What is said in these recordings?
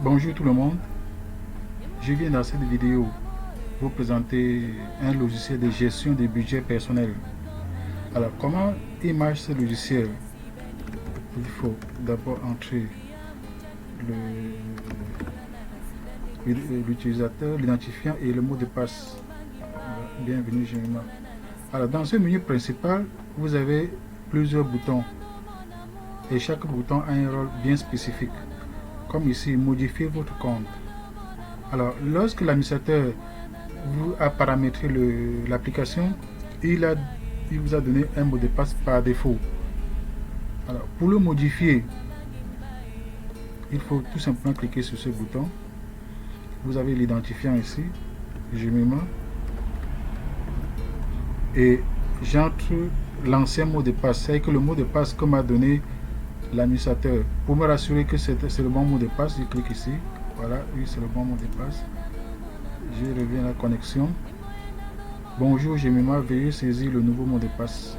Bonjour tout le monde, je viens dans cette vidéo vous présenter un logiciel de gestion des budgets personnels. Alors comment il marche ce logiciel? Il faut d'abord entrer l'utilisateur, l'identifiant et le mot de passe. Bienvenue Généma. Alors dans ce menu principal, vous avez plusieurs boutons et chaque bouton a un rôle bien spécifique. Comme ici, modifier votre compte. Alors lorsque l'administrateur vous a paramétré l'application, il vous a donné un mot de passe par défaut. Alors, pour le modifier, il faut tout simplement cliquer sur ce bouton. Vous avez l'identifiant ici, je me mets et j'entre l'ancien mot de passe. C'est que le mot de passe que m'a donné l'administrateur. Pour me rassurer que c'est le bon mot de passe, je clique ici. Voilà, oui, c'est le bon mot de passe. Je reviens à la connexion. Bonjour Jemima, veuillez saisir le nouveau mot de passe.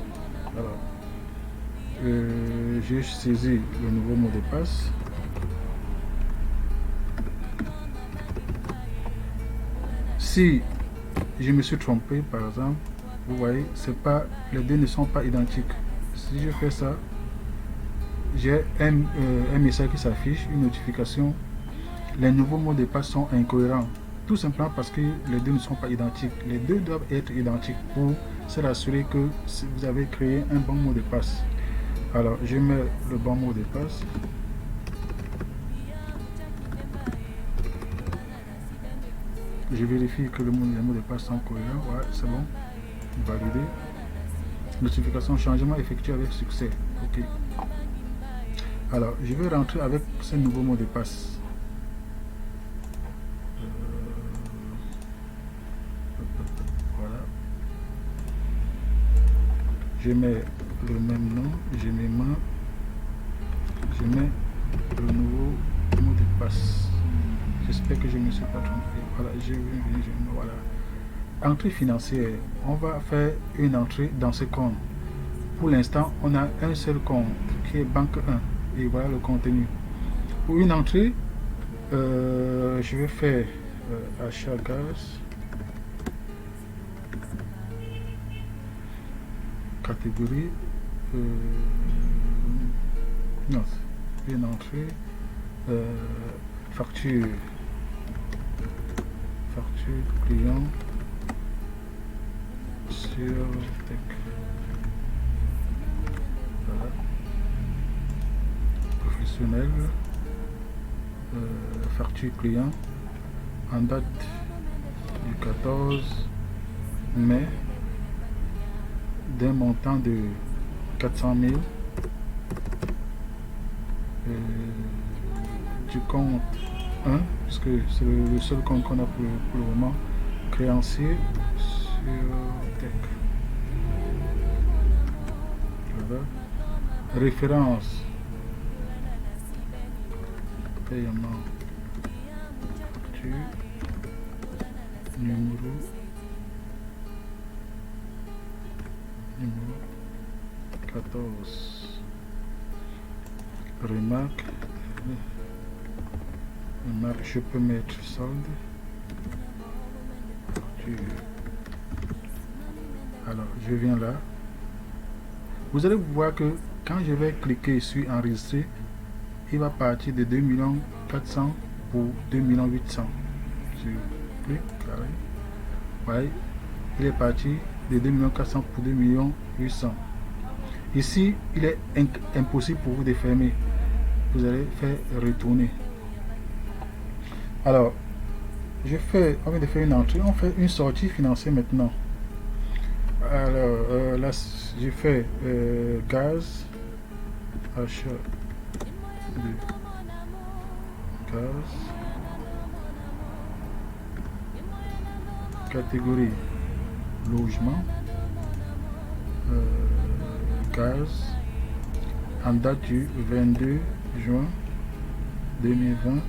Alors, j'ai saisi le nouveau mot de passe. Si je me suis trompé, par exemple, vous voyez, les deux ne sont pas identiques. Si je fais ça, j'ai un message qui s'affiche, une notification. Les nouveaux mots de passe sont incohérents. Tout simplement parce que les deux ne sont pas identiques. Les deux doivent être identiques pour se rassurer que vous avez créé un bon mot de passe. Alors, je mets le bon mot de passe. Je vérifie que les mots de passe sont cohérents. Ouais, c'est bon. Valider. Notification changement effectué avec succès. OK. Alors, je vais rentrer avec ce nouveau mot de passe. Voilà. Je mets le même nom. Je mets le nouveau mot de passe. J'espère que je ne me suis pas trompé. Voilà, voilà. Entrée financière. On va faire une entrée dans ce compte. Pour l'instant, on a un seul compte qui est banque 1. Et voilà le contenu. Pour une entrée, je vais faire achat gaz. Catégorie. Non, une entrée. Facture client sur Tech. Voilà. Professionnel. Facture client en date du 14 mai d'un montant de 400 000 du compte 1, parce que c'est le seul compte qu'on a pour le moment, créancier sur Tech. Voilà. Référence paiement facture numéro 14. Remarque, je peux mettre solde. Alors, je viens là. Vous allez voir que quand je vais cliquer sur enregistrer, il va partir de 2 400 000 pour 2 800 000. Je clique, carré. Ouais, il est parti de 2 400 000 pour 2 800 000. Ici, il est impossible pour vous de fermer. Vous allez faire retourner. Alors, on vient de faire une entrée, on fait une sortie financière maintenant. Alors, là, j'ai fait gaz, achat de gaz, catégorie logement, gaz, en date du 22 juin 2020.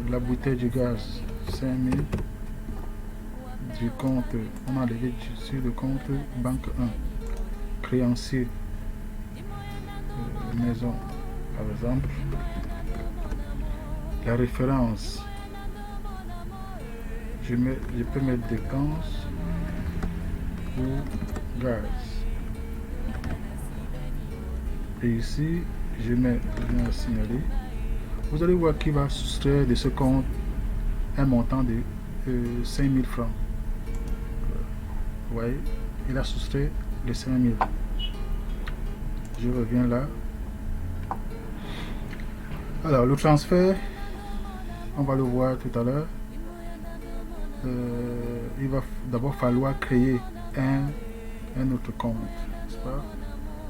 La bouteille de gaz 5000 du compte, on a enlevé sur le compte banque 1, créancier maison par exemple, la référence. Je peux mettre dépenses pour gaz. Et ici, je viens à signaler. Vous allez voir qu'il va soustraire de ce compte un montant de 5000 francs. Vous voyez, il a soustrait les 5000. Je reviens là. Alors, le transfert, on va le voir tout à l'heure. Il va d'abord falloir créer un autre compte, n'est-ce pas?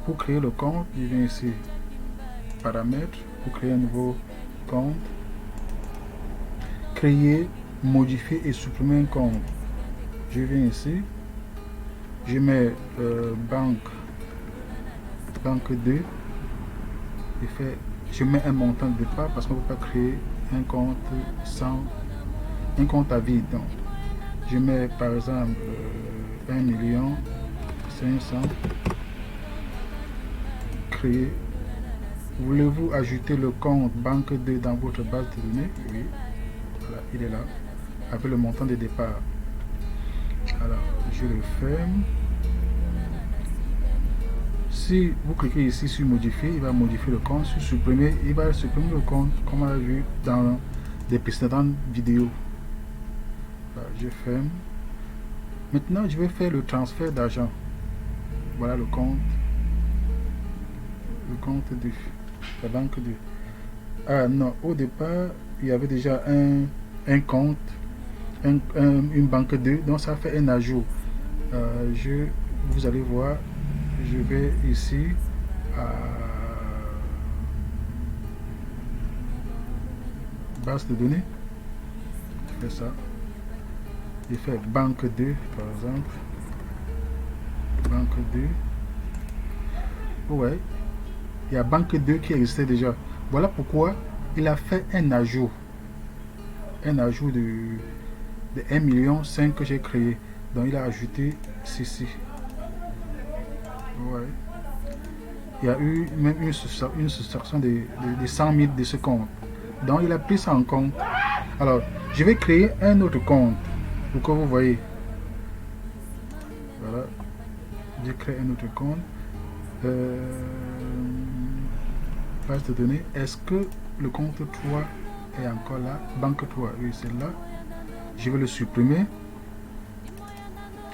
Pour créer le compte, je viens ici, paramètres, pour créer un nouveau compte, créer, modifier et supprimer un compte. Je viens ici, je mets banque 2, je mets un montant de départ parce qu'on ne peut pas créer un compte sans un compte à vide. Donc, je mets par exemple 1 500 000. Créer. Voulez-vous ajouter le compte banque 2 dans votre base de données? Oui. Voilà, il est là. Avec le montant de départ. Alors, je le ferme. Si vous cliquez ici sur modifier, il va modifier le compte. Sur supprimer, il va supprimer le compte comme on a vu dans des précédentes vidéos. Voilà, je ferme. Maintenant, je vais faire le transfert d'argent. Voilà le compte. Le compte de la banque 2. Ah non, au départ, il y avait déjà un compte, une banque 2, donc ça fait un ajout. Vous allez voir, je vais ici à base de données. Je fais ça. Je fais banque 2 par exemple. Banque 2. Ouais. Il y a banque 2 qui existait déjà. Voilà pourquoi il a fait un ajout. Un ajout de 1,5 million que j'ai créé. Donc il a ajouté ceci. Ouais. Il y a eu même une soustraction de 100 000 de ce compte. Donc il a pris ça en compte. Alors, je vais créer un autre compte pour que vous voyez. Voilà. J'ai créé un autre compte. Base de données. Est-ce que le compte 3 est encore là? Banque 3, oui, c'est là. Je vais le supprimer.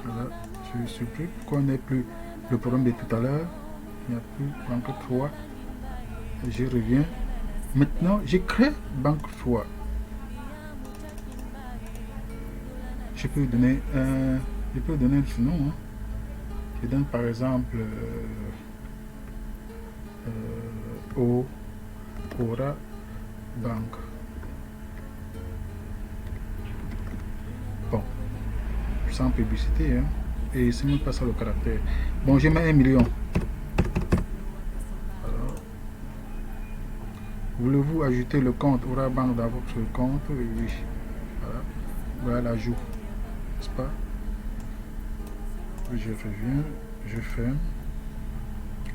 Voilà, je le supprime. Pourquoi on n'est plus le problème de tout à l'heure? Il n'y a plus banque 3. Je reviens. Maintenant, je crée banque 3. Je peux donner un nom. Hein. Je donne par exemple Aura Bank. Bon, sans publicité, hein. Et c'est même pas ça le caractère. Bon, je mets 1 million. Alors, voulez-vous ajouter le compte Aura Bank dans votre compte? Oui. Voilà, voilà l'ajout, n'est-ce pas? Je reviens, je ferme.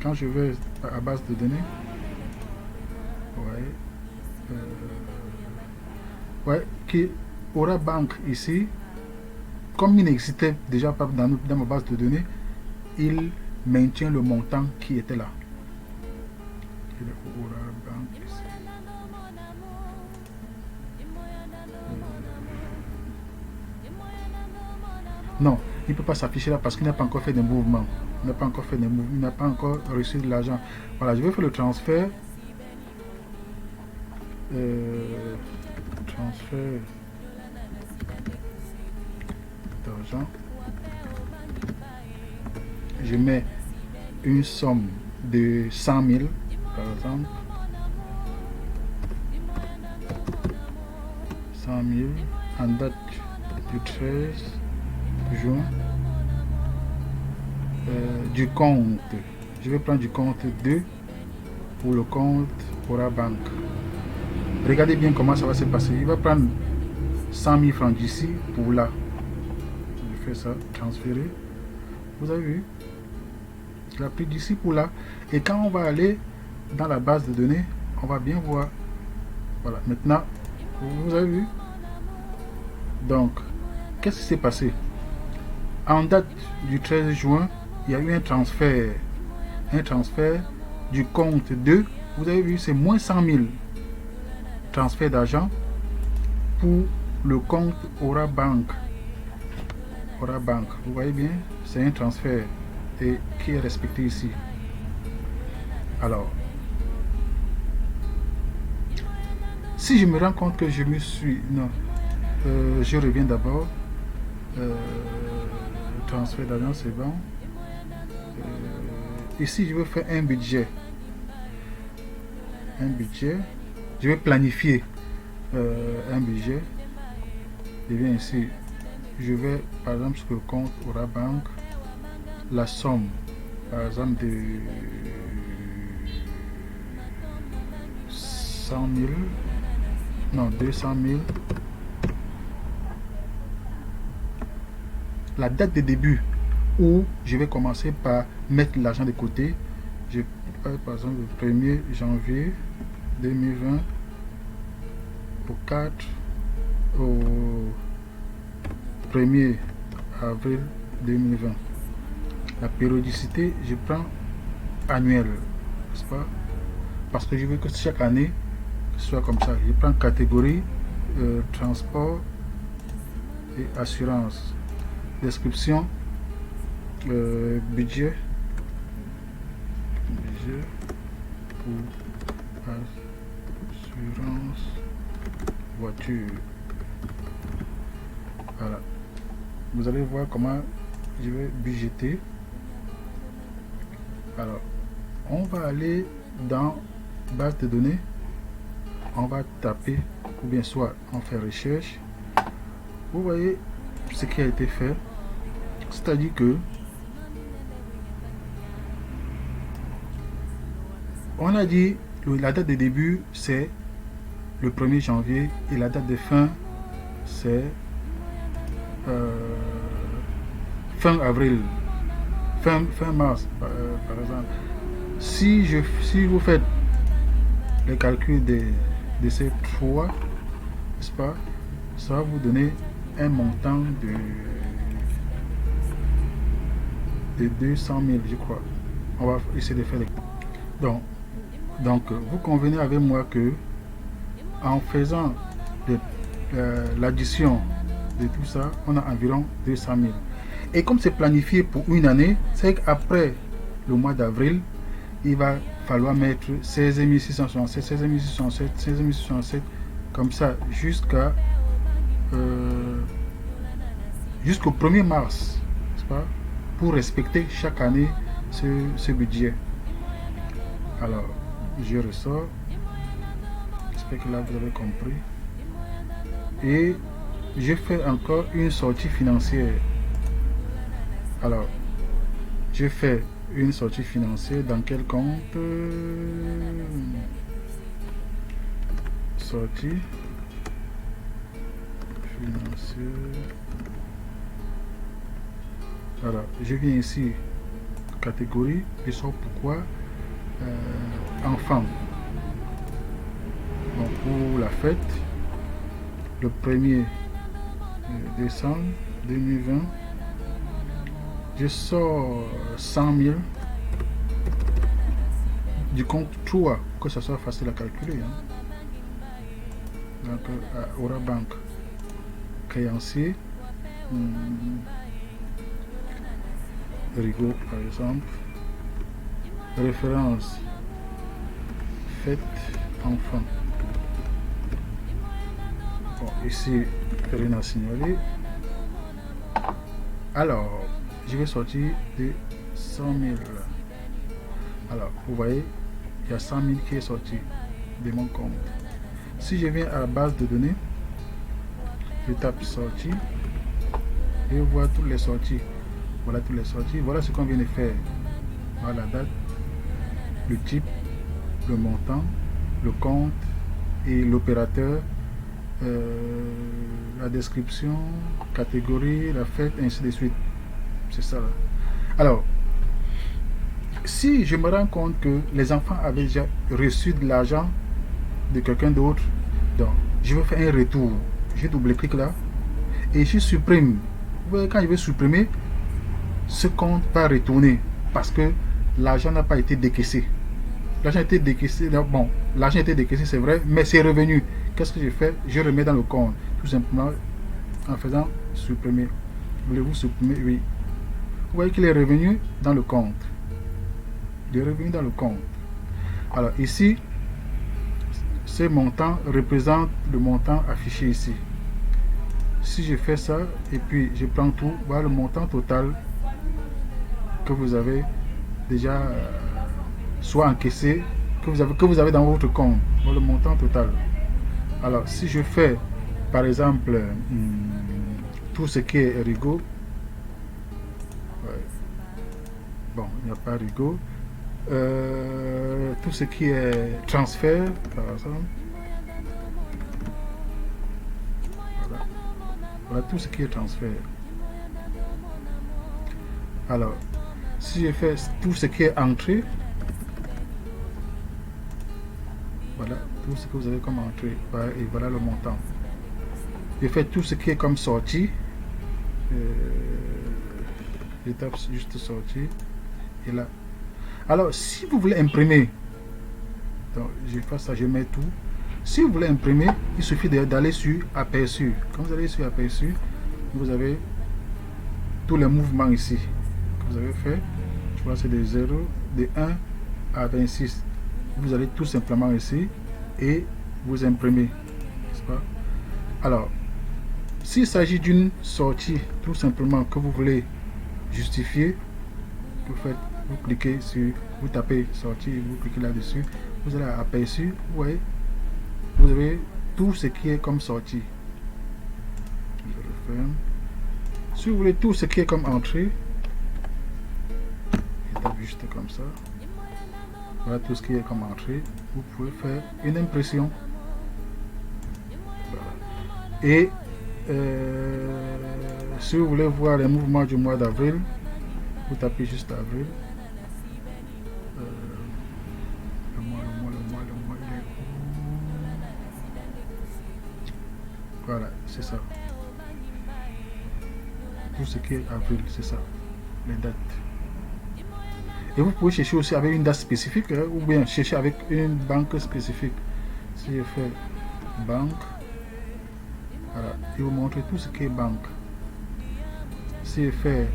Quand je vais à base de données, qui Aura Bank ici, comme il n'existait déjà pas dans ma base de données, il maintient le montant qui était là. Aura Bank ici. Non, il ne peut pas s'afficher là parce qu'il n'a pas encore fait de mouvement. Il n'a pas encore fait de mouvement, il n'a pas encore reçu de l'argent. Voilà, je vais faire le transfert. Transfert d'argent. Je mets une somme de 100 000 par exemple. 100 000 en date du 13 juin. Du compte, je vais prendre du compte 2 pour le compte Aura Bank. Regardez bien comment ça va se passer. Il va prendre 100 000 francs d'ici pour là. Je fais ça, transférer. Vous avez vu? Il a pris d'ici pour là. Et quand on va aller dans la base de données, on va bien voir. Voilà, maintenant, Vous avez vu? Donc, qu'est-ce qui s'est passé? En date du 13 juin, il y a eu un transfert du compte de, vous avez vu, c'est moins 100 000 transferts d'argent pour le compte Aura Bank. Aura Bank, vous voyez bien, c'est un transfert et qui est respecté ici. Alors, si je me rends compte que je me suis... Non, je reviens d'abord. Transfert d'argent, c'est bon. Ici, je veux faire un budget. Je vais planifier un budget. Je viens ici. Je vais, par exemple, sur le compte Aura Bank, la somme, par exemple, de 100 000, non, 200 000. La date de début où je vais commencer par mettre l'argent de côté. Je vais par exemple le 1er janvier 2020 au 1er avril 2020. La périodicité, je prends annuel, n'est-ce pas? Parce que je veux que chaque année soit comme ça. Je prends catégorie transport et assurance. Description, budget pour assurance voiture. Voilà. Vous allez voir comment je vais budgéter. Alors, on va aller dans base de données. On va taper, ou bien soit on fait recherche. Vous voyez ce qui a été fait. C'est-à-dire que on a dit la date de début c'est le 1er janvier et la date de fin c'est fin avril, fin mars par exemple. Si vous faites les calculs de ces trois, n'est-ce pas, ça va vous donner un montant de 200 000, je crois. On va essayer de faire les... Donc vous convenez avec moi que en faisant l'addition de tout ça, on a environ 200 000. Et comme c'est planifié pour une année, c'est qu'après le mois d'avril, il va falloir mettre 16 667, 16 667, 16 667, comme ça, jusqu'au 1er mars, n'est-ce pas, pour respecter chaque année ce budget. Alors, je ressors. J'espère que là vous avez compris. Et je fais encore une sortie financière. Alors, je fais une sortie financière dans quel compte? Sortie financière. Voilà, je viens ici, catégorie, je sors pourquoi enfant. Donc pour la fête, le 1er décembre 2020, je sors 100 000 du compte 3, que ce soit facile à calculer. Donc à Aura Bank, créancier, Rigaud par exemple, référence, fête, enfant. Bon, ici, rien à signaler. Alors, je vais sortir de 100 000. Alors, vous voyez, il y a 100 000 qui est sorti de mon compte. Si je viens à la base de données, je tape sortie et je vois toutes les sorties. Voilà toutes les sorties. Voilà ce qu'on vient de faire. Voilà la date, le type, le montant, le compte et l'opérateur, la description, catégorie, la fête, ainsi de suite. C'est ça là. Alors, si je me rends compte que les enfants avaient déjà reçu de l'argent de quelqu'un d'autre, donc je vais faire un retour. Je double-clique là et je supprime. Vous voyez, quand je vais supprimer, ce compte va retourner parce que l'argent n'a pas été décaissé. L'argent a été décaissé. Bon, l'argent a été décaissé, c'est vrai, mais c'est revenu. Qu'est-ce que je fais? Je remets dans le compte. Tout simplement en faisant supprimer. Voulez-vous supprimer? Oui. Vous voyez qu'il est revenu dans le compte. Il est revenu dans le compte. Alors ici, ce montant représente le montant affiché ici. Si je fais ça et puis je prends tout, voilà le montant total que vous avez déjà soit encaissé, que vous avez dans votre compte. Voilà le montant total. Alors si je fais par exemple tout ce qui est Rigo, bon, il n'y a pas Rigo, tout ce qui est transfert par exemple, voilà tout ce qui est transfert. Alors si je fais tout ce qui est entrée, voilà tout ce que vous avez comme entrée, voilà, et voilà le montant. Je fais tout ce qui est comme sortie, je tape juste sortie et là. Alors si vous voulez imprimer, donc je fais ça, je mets tout. Si vous voulez imprimer, il suffit d'aller sur aperçu. Quand vous allez sur aperçu, vous avez tous les mouvements ici que vous avez fait. Je vois c'est de 0, de 1 à 26. Vous allez tout simplement ici et vous imprimez, n'est-ce pas? Alors s'il s'agit d'une sortie tout simplement que vous voulez justifier, vous cliquez sur, vous tapez sortie, vous cliquez là-dessus, vous allez à aperçu, vous voyez, vous avez tout ce qui est comme sortie. Je le ferme. Si vous voulez tout ce qui est comme entrée, je tape juste comme ça. Voilà tout ce qui est comme entrée. Vous pouvez faire une impression. Voilà. Et si vous voulez voir les mouvements du mois d'avril, vous tapez juste avril. Le mois, il est où? Voilà, c'est ça. Tout ce qui est avril, c'est ça. Les dates. Et vous pouvez chercher aussi avec une date spécifique, hein, ou bien chercher avec une banque spécifique. Si je fais banque, voilà, il vous montre tout ce qui est banque. Si je fais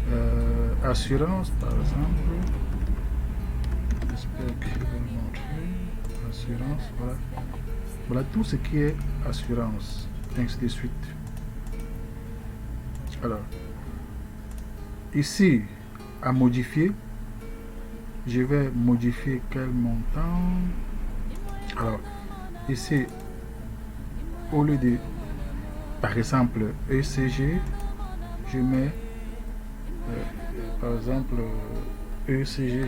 assurance, par exemple, j'espère qu'il va me montrer assurance, voilà. Voilà tout ce qui est assurance, ainsi de suite. Alors, ici, à modifier, je vais modifier quel montant. Alors, ici, au lieu de, par exemple, ECG, je mets, par exemple, ECG,